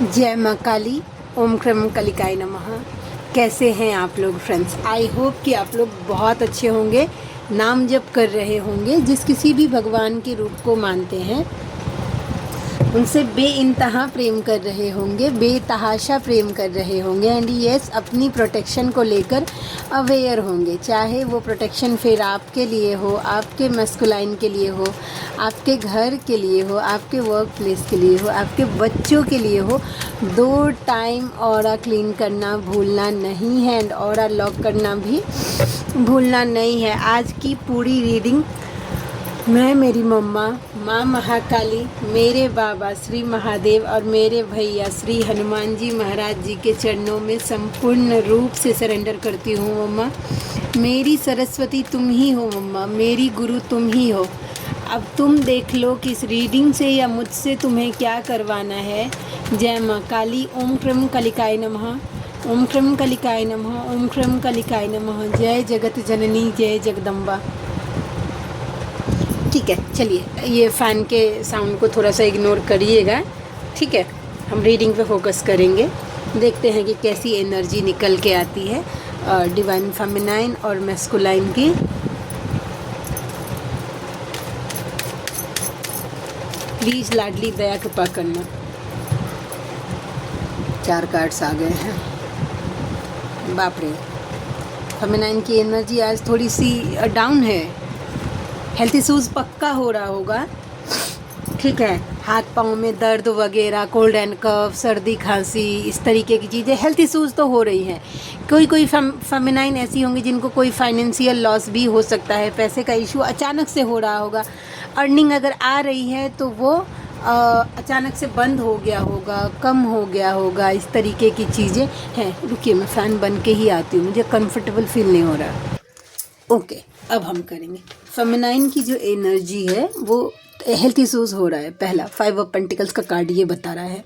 जय माँ काली। ओम क्रम कलिकाय नमः। कैसे हैं आप लोग फ्रेंड्स? आई होप कि आप लोग बहुत अच्छे होंगे, नाम जप कर रहे होंगे। जिस किसी भी भगवान के रूप को मानते हैं उनसे बेइंतहा प्रेम कर रहे होंगे, बेतहाशा प्रेम कर रहे होंगे एंड यस अपनी प्रोटेक्शन को लेकर अवेयर होंगे। चाहे वो प्रोटेक्शन फिर आपके लिए हो, आपके मस्कुलाइन के लिए हो, आपके घर के लिए हो, आपके वर्क प्लेस के लिए हो, आपके बच्चों के लिए हो। 2 टाइम ऑरा क्लीन करना भूलना नहीं है एंड ऑरा लॉक करना भी भूलना नहीं है। आज की पूरी रीडिंग मैं, मेरी मम्मा, माँ महाकाली, मेरे बाबा श्री महादेव और मेरे भैया श्री हनुमान जी महाराज जी के चरणों में संपूर्ण रूप से सरेंडर करती हूँ। मम्मा मेरी सरस्वती तुम ही हो, मम्मा मेरी गुरु तुम ही हो। अब तुम देख लो कि इस रीडिंग से या मुझसे तुम्हें क्या करवाना है। जय माँ काली। ओम क्रम कलिकाय नमः। ओम क्रम कलिकाय नमः। ओम क्रम कलिकाय नमः। जय जगत जननी, जय जगदम्बा। ठीक है, चलिए ये फ़ैन के साउंड को थोड़ा सा इग्नोर करिएगा, ठीक है। हम रीडिंग पे फोकस करेंगे, देखते हैं कि कैसी एनर्जी निकल के आती है डिवाइन फेमिनाइन और मैस्कुलाइन की। प्लीज़ लाडली दया कृपा करना। 4 कार्ड्स आ गए हैं। बाप रे, फेमिनाइन की एनर्जी आज थोड़ी सी डाउन है। हेल्थ इशूज़ पक्का हो रहा होगा, ठीक है। हाथ पाँव में दर्द वगैरह, कोल्ड एंड कफ, सर्दी खांसी, इस तरीके की चीज़ें, हेल्थ इशूज़ तो हो रही हैं। कोई फेमिनाइन ऐसी होंगी जिनको कोई फाइनेंशियल लॉस भी हो सकता है, पैसे का इशू अचानक से हो रहा होगा। अर्निंग अगर आ रही है तो वो अचानक से बंद हो गया होगा, कम हो गया होगा, इस तरीके की चीज़ें हैं। रुकिए, मैं फ़ैन बन के ही आती हूँ, मुझे कंफर्टेबल फील नहीं हो रहा। ओके, अब हम करेंगे फेमिनाइन की जो एनर्जी है वो हेल्थ इशूज़ हो रहा है। पहला 5 ऑफ पेंटिकल्स का कार्ड ये बता रहा है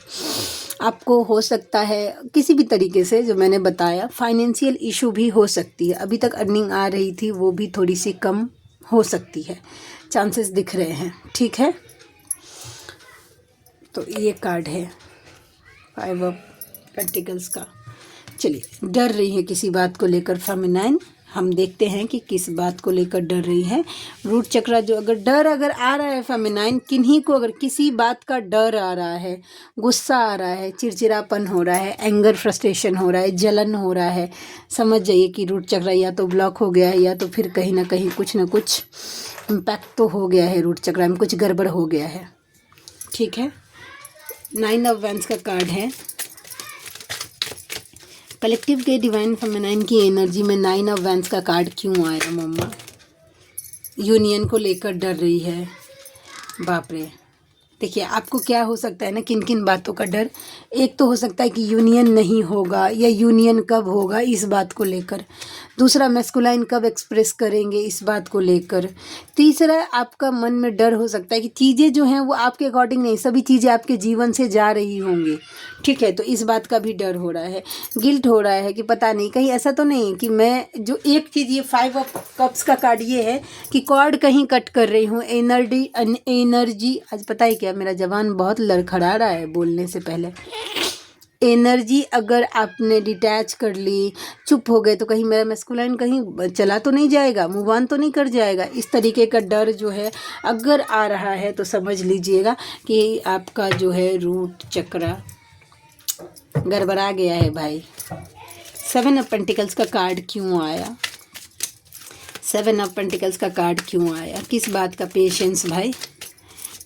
आपको हो सकता है किसी भी तरीके से, जो मैंने बताया, फाइनेंशियल इशू भी हो सकती है। अभी तक अर्निंग आ रही थी वो भी थोड़ी सी कम हो सकती है, चांसेस दिख रहे हैं, ठीक है। तो ये कार्ड है 5 ऑफ पेंटिकल्स का। चलिए, डर रही है किसी बात को लेकर फेमिनाइन। हम देखते हैं कि किस बात को लेकर डर रही है। रूट चक्रा जो अगर आ रहा है फेमिनाइन, किन्हीं को अगर किसी बात का डर आ रहा है, गुस्सा आ रहा है, चिड़चिड़ापन हो रहा है, एंगर फ्रस्ट्रेशन हो रहा है, जलन हो रहा है, समझ जाइए कि रूट चक्रा या तो ब्लॉक हो गया है या तो फिर कहीं ना कहीं कुछ ना कुछ इम्पैक्ट तो हो गया है, रूट चक्रा में कुछ गड़बड़ हो गया है, ठीक है। 9 ऑफ वैंड्स का कार्ड है। कलेक्टिव के डिवाइन फेमिनाइन की एनर्जी में 9 ऑफ वैंड्स का कार्ड क्यों आया मम्मा? यूनियन को लेकर डर रही है। बाप रे, देखिए आपको क्या हो सकता है ना, किन किन बातों का डर। एक तो हो सकता है कि यूनियन नहीं होगा या यूनियन कब होगा इस बात को लेकर। दूसरा, मैस्कुलाइन कब एक्सप्रेस करेंगे इस बात को लेकर। तीसरा, आपका मन में डर हो सकता है कि चीज़ें जो हैं वो आपके अकॉर्डिंग नहीं, सभी चीज़ें आपके जीवन से जा रही होंगी, ठीक है। तो इस बात का भी डर हो रहा है। गिल्ट हो रहा है कि पता नहीं कहीं ऐसा तो नहीं कि मैं जो एक चीज़, ये 5 ऑफ कप्स का कार्ड ये है कि कॉर्ड कहीं कट कर रही हूँ। एनर्जी आज पता है क्या, मेरा जबान बहुत लड़खड़ा रहा है बोलने से पहले। एनर्जी अगर आपने डिटैच कर ली, चुप हो गए, तो कहीं मेरा मैस्कुलाइन कहीं चला तो नहीं जाएगा, मूव ऑन तो नहीं कर जाएगा। इस तरीके का डर जो है अगर आ रहा है तो समझ लीजिएगा कि आपका जो है रूट चक्रा गड़बड़ा गया है भाई। 7 ऑफ पेंटिकल्स का कार्ड क्यों आया? 7 ऑफ पेंटिकल्स का कार्ड क्यों आया? किस बात का पेशेंस भाई?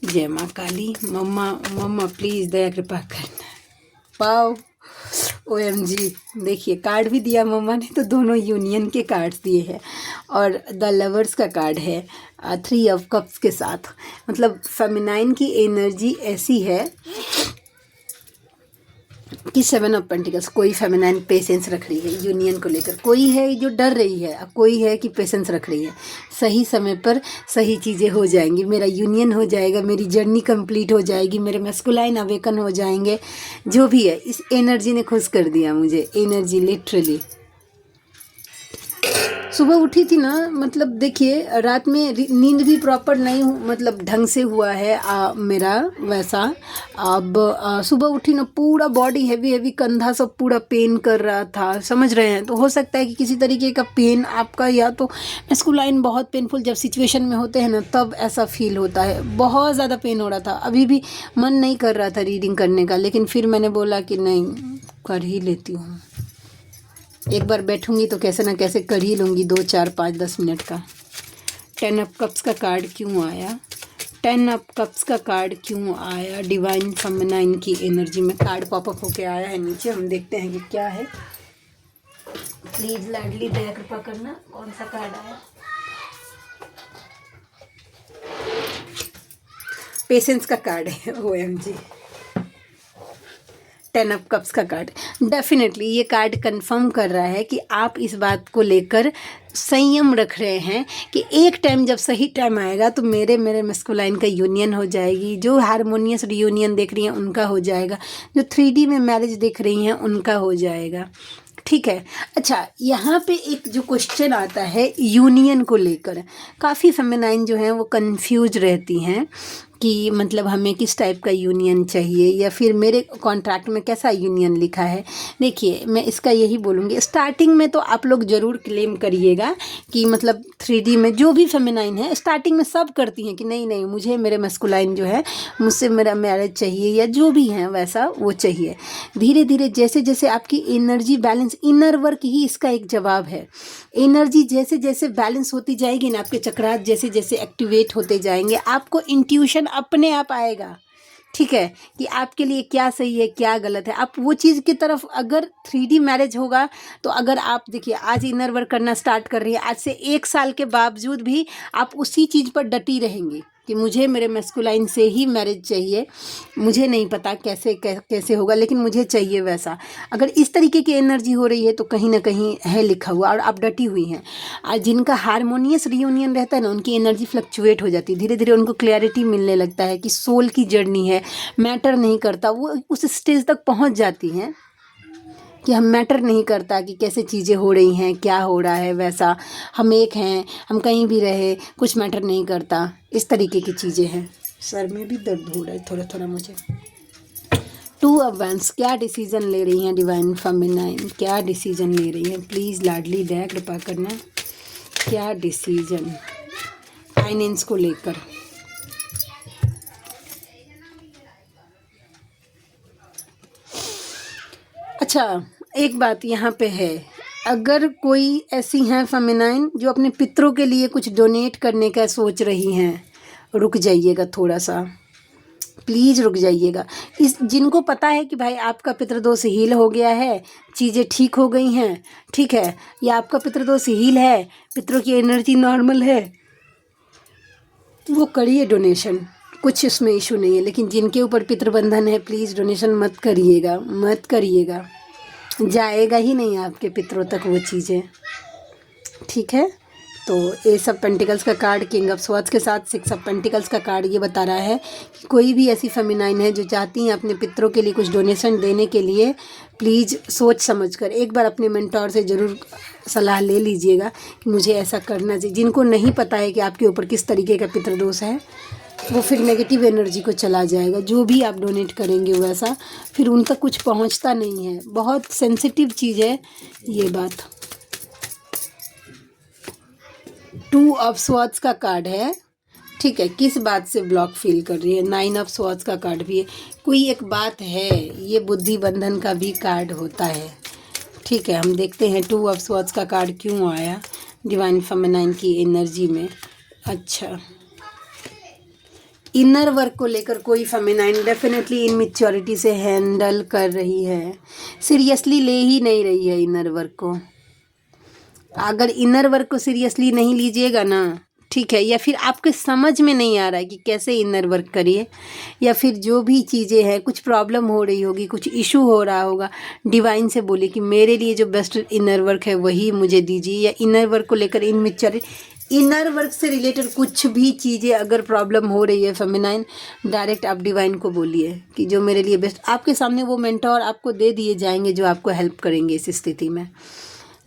जय माँ काली। मम्मा प्लीज़ दया कृपा करना। पाओ OMG, देखिए कार्ड भी दिया मम्मा ने, तो दोनों यूनियन के कार्ड्स दिए हैं और द लवर्स का कार्ड है 3 ऑफ कप्स के साथ। मतलब फेमिनाइन की एनर्जी ऐसी है कि 7 ऑफ पेंटिकल्स, कोई फेमिनाइन पेशेंस रख रही है यूनियन को लेकर, कोई है जो डर रही है, कोई है कि पेशेंस रख रही है। सही समय पर सही चीज़ें हो जाएंगी, मेरा यूनियन हो जाएगा, मेरी जर्नी कंप्लीट हो जाएगी, मेरे मैस्कुलाइन अवेकन हो जाएंगे। जो भी है, इस एनर्जी ने खुश कर दिया मुझे, एनर्जी लिटरली। सुबह उठी थी ना, मतलब देखिए रात में नींद भी प्रॉपर नहीं मतलब ढंग से हुआ है मेरा वैसा। अब सुबह उठी ना, पूरा बॉडी हैवी हैवी, कंधा सब पूरा पेन कर रहा था, समझ रहे हैं। तो हो सकता है कि किसी तरीके का पेन आपका, या तो मैस्कुलाइन बहुत पेनफुल जब सिचुएशन में होते हैं ना तब ऐसा फील होता है। बहुत ज़्यादा पेन हो रहा था, अभी भी मन नहीं कर रहा था रीडिंग करने का, लेकिन फिर मैंने बोला कि नहीं, कर ही लेती हूँ। एक बार बैठूंगी तो कैसे ना कैसे कर ही लूँगी, 2 4 5 10 मिनट का। 10 ऑफ कप्स का कार्ड क्यों आया? 10 ऑफ कप्स का कार्ड क्यों आया? डिवाइन फेमिनाइन की एनर्जी में कार्ड पॉपअप होके आया है नीचे। हम देखते हैं कि क्या है। प्लीज लाडली दया कृपा करना, कौन सा कार्ड आया? पेशेंस का कार्ड है। OMG, 10 ऑफ कप्स का कार्ड। डेफिनेटली ये कार्ड कंफर्म कर रहा है कि आप इस बात को लेकर संयम रख रहे हैं कि एक टाइम जब सही टाइम आएगा तो मेरे मैस्कुलाइन का यूनियन हो जाएगी। जो हारमोनियस रियूनियन देख रही हैं उनका हो जाएगा, जो 3D में मैरिज देख रही हैं उनका हो जाएगा। ठीक है। अच्छा, यहाँ पे एक जो क्वेश्चन आता है यूनियन को लेकर, काफ़ी फेमिनाइन जो हैं वो कंफ्यूज रहती हैं कि मतलब हमें किस टाइप का यूनियन चाहिए, या फिर मेरे कॉन्ट्रैक्ट में कैसा यूनियन लिखा है। देखिए, मैं इसका यही बोलूँगी, स्टार्टिंग में तो आप लोग ज़रूर क्लेम करिएगा कि मतलब 3D में जो भी फेमिनाइन है स्टार्टिंग में सब करती हैं कि नहीं नहीं, मुझे मेरे मैस्कुलाइन जो है मुझसे मेरा मैरिज चाहिए, या जो भी हैं वैसा वो चाहिए। धीरे धीरे जैसे जैसे आपकी एनर्जी बैलेंस, इनर वर्क ही इसका एक जवाब है। एनर्जी जैसे जैसे बैलेंस होती जाएगी ना, आपके चक्रात जैसे जैसे एक्टिवेट होते जाएंगे, आपको इंट्यूशन अपने आप आएगा। ठीक है, कि आपके लिए क्या सही है क्या गलत है। आप वो चीज़ की तरफ, अगर 3D मैरिज होगा तो अगर आप देखिए आज इनर वर्क करना स्टार्ट कर रही है, आज से 1 साल के बावजूद भी आप उसी चीज़ पर डटी रहेंगी कि मुझे मेरे मैस्कुलाइन से ही मैरिज चाहिए। मुझे नहीं पता कैसे होगा, लेकिन मुझे चाहिए वैसा। अगर इस तरीके की एनर्जी हो रही है तो कहीं ना कहीं है लिखा हुआ, और आप डटी हुई हैं। आज जिनका हारमोनियस रियूनियन रहता है ना, उनकी एनर्जी फ्लक्चुएट हो जाती है। धीरे धीरे उनको क्लैरिटी मिलने लगता है कि सोल की जर्नी है, मैटर नहीं करता। वो उस स्टेज तक पहुंच जाती हैं कि हम मैटर नहीं करता कि कैसे चीज़ें हो रही हैं, क्या हो रहा है, वैसा हम एक हैं, हम कहीं भी रहे कुछ मैटर नहीं करता। इस तरीके की चीज़ें हैं। सर में भी दर्द हो रहा है थोड़ा थोड़ा मुझे। 2 ऑफ वैंड्स, क्या डिसीजन ले रही हैं डिवाइन फेमिनाइन? क्या डिसीजन ले रही हैं? प्लीज़ लाडली दया कृपा करना, क्या डिसीजन फाइनेंस को लेकर? अच्छा, एक बात यहाँ पे है, अगर कोई ऐसी हैं फेमिनाइन जो अपने पितरों के लिए कुछ डोनेट करने का सोच रही हैं, रुक जाइएगा थोड़ा सा, प्लीज़ रुक जाइएगा। इस जिनको पता है कि भाई आपका पितृदोष हील हो गया है, चीज़ें ठीक हो गई हैं, ठीक है, या आपका पितृदोष हील है, पितरों की एनर्जी नॉर्मल है, वो करिए डोनेशन, कुछ उसमें इशू नहीं है। लेकिन जिनके ऊपर पितृबंधन है, प्लीज़ डोनेशन मत करिएगा, मत करिएगा। जाएगा ही नहीं आपके पितरों तक वो चीज़ें। ठीक है, तो एस ऑफ पेंटिकल्स का कार्ड किंग ऑफ स्वॉर्ड्स के साथ 6 ऑफ पेंटिकल्स का कार्ड ये बता रहा है कि कोई भी ऐसी फेमिनाइन है जो चाहती हैं अपने पितरों के लिए कुछ डोनेशन देने के लिए, प्लीज़ सोच समझ कर एक बार अपने मेंटोर से ज़रूर सलाह ले लीजिएगा कि मुझे ऐसा करना चाहिए। जिनको नहीं पता है कि आपके ऊपर किस तरीके का पितृदोष है, वो फिर नेगेटिव एनर्जी को चला जाएगा। जो भी आप डोनेट करेंगे वैसा फिर उन तक कुछ पहुंचता नहीं है। बहुत सेंसिटिव चीज़ है ये बात। 2 ऑफ स्वॉर्ड्स का कार्ड है। ठीक है, किस बात से ब्लॉक फील कर रही है? 9 ऑफ स्वॉर्ड्स का कार्ड भी है। कोई एक बात है, ये बुद्धि बंधन का भी कार्ड होता है। ठीक है, हम देखते हैं 2 ऑफ स्वॉर्ड्स का कार्ड क्यों आया डिवाइन फेमिनाइन की एनर्जी में। अच्छा, इनर वर्क को लेकर कोई फेमिनाइन डेफिनेटली इनमेच्योरिटी से हैंडल कर रही है, सीरियसली ले ही नहीं रही है इनर वर्क को। अगर इनर वर्क को सीरियसली नहीं लीजिएगा ना, ठीक है, या फिर आपके समझ में नहीं आ रहा है कि कैसे इनर वर्क करिए, या फिर जो भी चीज़ें हैं, कुछ प्रॉब्लम हो रही होगी, कुछ इशू हो रहा होगा, डिवाइन से बोलिए कि मेरे लिए जो बेस्ट इनर वर्क है वही मुझे दीजिए। या इनर वर्क को लेकर इनर वर्क से रिलेटेड कुछ भी चीज़ें अगर प्रॉब्लम हो रही है फेमिनाइन, डायरेक्ट आप डिवाइन को बोलिए कि जो मेरे लिए बेस्ट। आपके सामने वो मेंटोर आपको दे दिए जाएंगे जो आपको हेल्प करेंगे इस स्थिति में।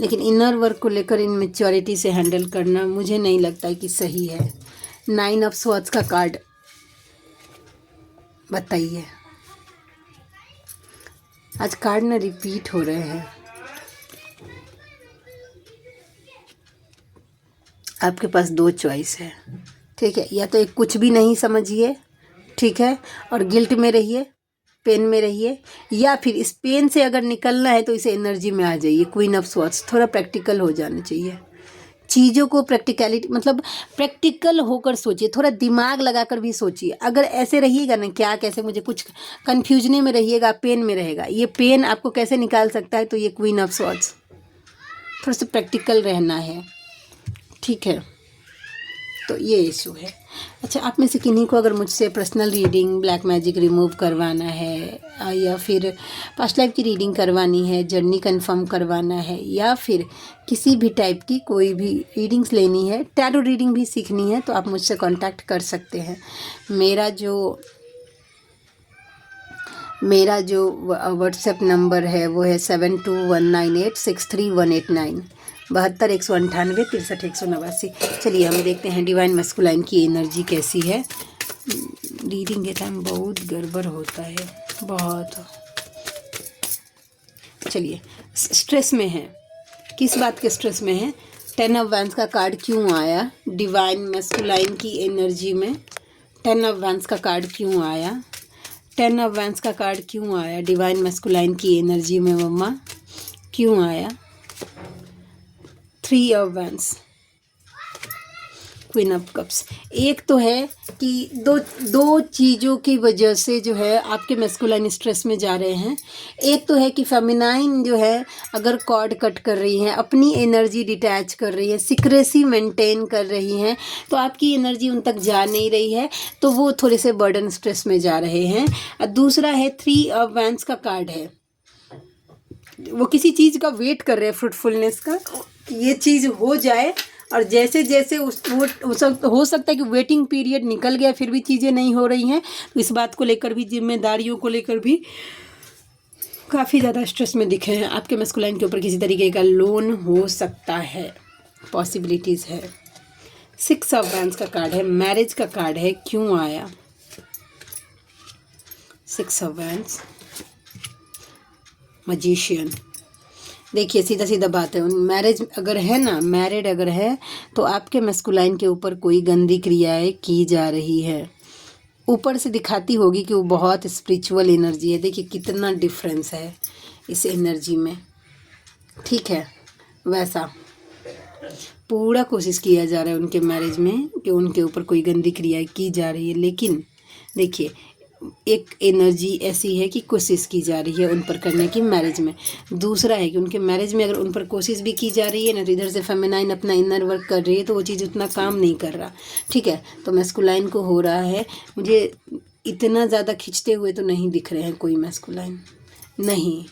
लेकिन इनर वर्क को लेकर इन मैच्योरिटी से हैंडल करना मुझे नहीं लगता है कि सही है। 9 ऑफ स्वॉर्ड्स का कार्ड, बताइए। आज कार्ड ना रिपीट हो रहे हैं। आपके पास 2 चॉइस है, ठीक है। या तो एक कुछ भी नहीं समझिए, ठीक है, और गिल्ट में रहिए, पेन में रहिए, या फिर इस पेन से अगर निकलना है तो इसे एनर्जी में आ जाइए। क्वीन ऑफ स्वॉर्ड्स, थोड़ा प्रैक्टिकल हो जाना चाहिए चीज़ों को, प्रैक्टिकलिटी मतलब प्रैक्टिकल होकर सोचिए, थोड़ा दिमाग लगाकर भी सोचिए। अगर ऐसे रहिएगा ना, क्या कैसे, मुझे कुछ कन्फ्यूजने में रहिएगा, पेन में रहेगा, ये पेन आपको कैसे निकाल सकता है? तो ये क्वीन ऑफ स्वॉर्ड्स, थोड़ा सा प्रैक्टिकल रहना है, ठीक है। तो ये इशू है। अच्छा, आप में से किन्हीं को अगर मुझसे personal reading, black magic remove करवाना है, या फिर पास्ट लाइफ की रीडिंग करवानी है, जर्नी कंफर्म करवाना है, या फिर किसी भी टाइप की कोई भी रीडिंग्स लेनी है, टैरो रीडिंग भी सीखनी है, तो आप मुझसे कांटेक्ट कर सकते हैं। मेरा जो व्हाट्सएप नंबर है वो है 7219863189, 72 198 63 189। चलिए हम देखते हैं डिवाइन मैस्कुलाइन की एनर्जी कैसी है। रीडिंग के टाइम बहुत गड़बड़ होता है, बहुत। चलिए, स्ट्रेस में है, किस बात के स्ट्रेस में है? 10 ऑफ वैंड्स का कार्ड क्यों आया डिवाइन मैस्कुलाइन की एनर्जी में? 10 ऑफ वैंड्स का कार्ड क्यों आया? 10 ऑफ वैंड्स का कार्ड क्यों आया डिवाइन मैस्कुलाइन की एनर्जी में मम्मा, क्यों आया? 3 of wands, queen of cups. एक तो है कि दो चीज़ों की वजह से जो है आपके मैस्कुलाइन स्ट्रेस में जा रहे हैं। एक तो है कि फेमिनाइन जो है अगर कॉर्ड कट कर रही हैं, अपनी एनर्जी डिटैच कर रही है, सीक्रेसी मेंटेन कर रही हैं, तो आपकी एनर्जी उन तक जा नहीं रही है, तो वो थोड़े से बर्डन स्ट्रेस में जा रहे हैं। और दूसरा है 3 ऑफ वैंड्स का कार्ड है, वो किसी चीज़ का वेट कर रहे हैं, फ्रूटफुलनेस का, ये चीज़ हो जाए। और जैसे जैसे वो हो सकता है कि वेटिंग पीरियड निकल गया फिर भी चीज़ें नहीं हो रही हैं, तो इस बात को लेकर भी, जिम्मेदारियों को लेकर भी काफ़ी ज़्यादा स्ट्रेस में दिखे हैं। आपके मैस्कुलाइन के ऊपर किसी तरीके का लोन हो सकता है, पॉसिबिलिटीज़ है। 6 ऑफ वैंड्स का कार्ड है, मैरिज का कार्ड है, क्यों आया 6 ऑफ वैंड्स? मैजिशियन। देखिए, सीधा सीधा बात है, मैरिज अगर है ना, मैरिड अगर है, तो आपके मैस्कुलाइन के ऊपर कोई गंदी क्रियाएं की जा रही है। ऊपर से दिखाती होगी कि वो बहुत स्पिरिचुअल एनर्जी है। देखिए कितना डिफरेंस है इस एनर्जी में, ठीक है। वैसा पूरा कोशिश किया जा रहा है उनके मैरिज में कि उनके ऊपर कोई गंदी क्रियाएं की जा रही है, लेकिन देखिए एक एनर्जी ऐसी है कि कोशिश की जा रही है उन पर करने की मैरिज में। दूसरा है कि उनके मैरिज में अगर उन पर कोशिश भी की जा रही है ना, तो इधर से फेमिनाइन अपना इनर वर्क कर रही है, तो वो चीज़ उतना काम नहीं कर रहा, ठीक है। तो मैस्कुलाइन को हो रहा है, मुझे इतना ज़्यादा खींचते हुए तो नहीं दिख रहे हैं कोई मैस्कुलाइन, नहीं,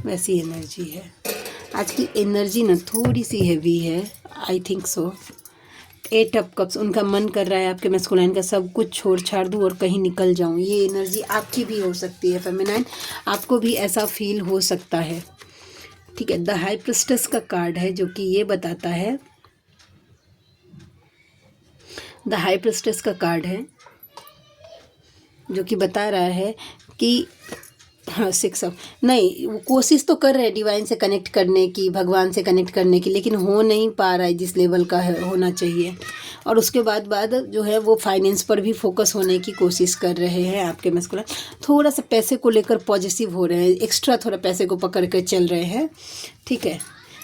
वैसी एनर्जी है। आज की एनर्जी ना थोड़ी सी हैवी है, I think so. 8 of cups, उनका मन कर रहा है आपके मैस्कुलाइन का सब कुछ छोड़ छाड़ दूँ और कहीं निकल जाऊँ। ये एनर्जी आपकी भी हो सकती है फेमिनाइन, आपको भी ऐसा फील हो सकता है, ठीक है। द हाई प्रिस्टेस का कार्ड है जो कि ये बताता है, द हाई प्रिस्टेस का कार्ड है जो कि बता रहा है कि हाँ 6 ऑफ, नहीं, वो कोशिश तो कर रहे हैं डिवाइन से कनेक्ट करने की, भगवान से कनेक्ट करने की, लेकिन हो नहीं पा रहा है जिस लेवल का होना चाहिए। और उसके बाद जो है वो फाइनेंस पर भी फोकस होने की कोशिश कर रहे हैं आपके मैस्कुलाइन। थोड़ा सा पैसे को लेकर पॉजिटिव हो रहे हैं, एक्स्ट्रा थोड़ा पैसे को पकड़ कर चल रहे हैं, ठीक है।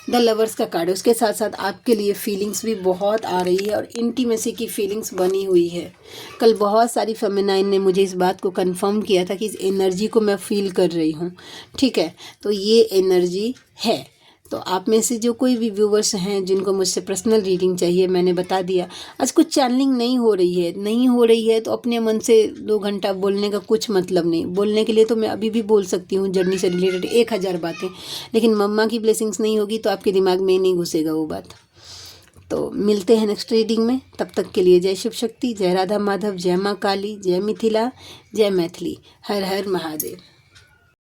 द लवर्स का कार्ड है, उसके साथ साथ आपके लिए फीलिंग्स भी बहुत आ रही है और इंटीमेसी की फीलिंग्स बनी हुई है। कल बहुत सारी फेमिनाइन ने मुझे इस बात को कंफर्म किया था कि इस एनर्जी को मैं फील कर रही हूँ, ठीक है। तो ये एनर्जी है। तो आप में से जो कोई भी व्यूवर्स हैं जिनको मुझसे पर्सनल रीडिंग चाहिए, मैंने बता दिया। आज कुछ चैनलिंग नहीं हो रही है तो अपने मन से 2 घंटा बोलने का कुछ मतलब नहीं। बोलने के लिए तो मैं अभी भी बोल सकती हूँ जर्नी से रिलेटेड 1000 बातें, लेकिन मम्मा की ब्लेसिंग्स नहीं होगी तो आपके दिमाग में नहीं घुसेगा वो बात। तो मिलते हैं नेक्स्ट रीडिंग में, तब तक के लिए जय शिव शक्ति, जय राधा माधव, जय माँ काली, जय मिथिला, जय मैथिली, हर हर महादेव।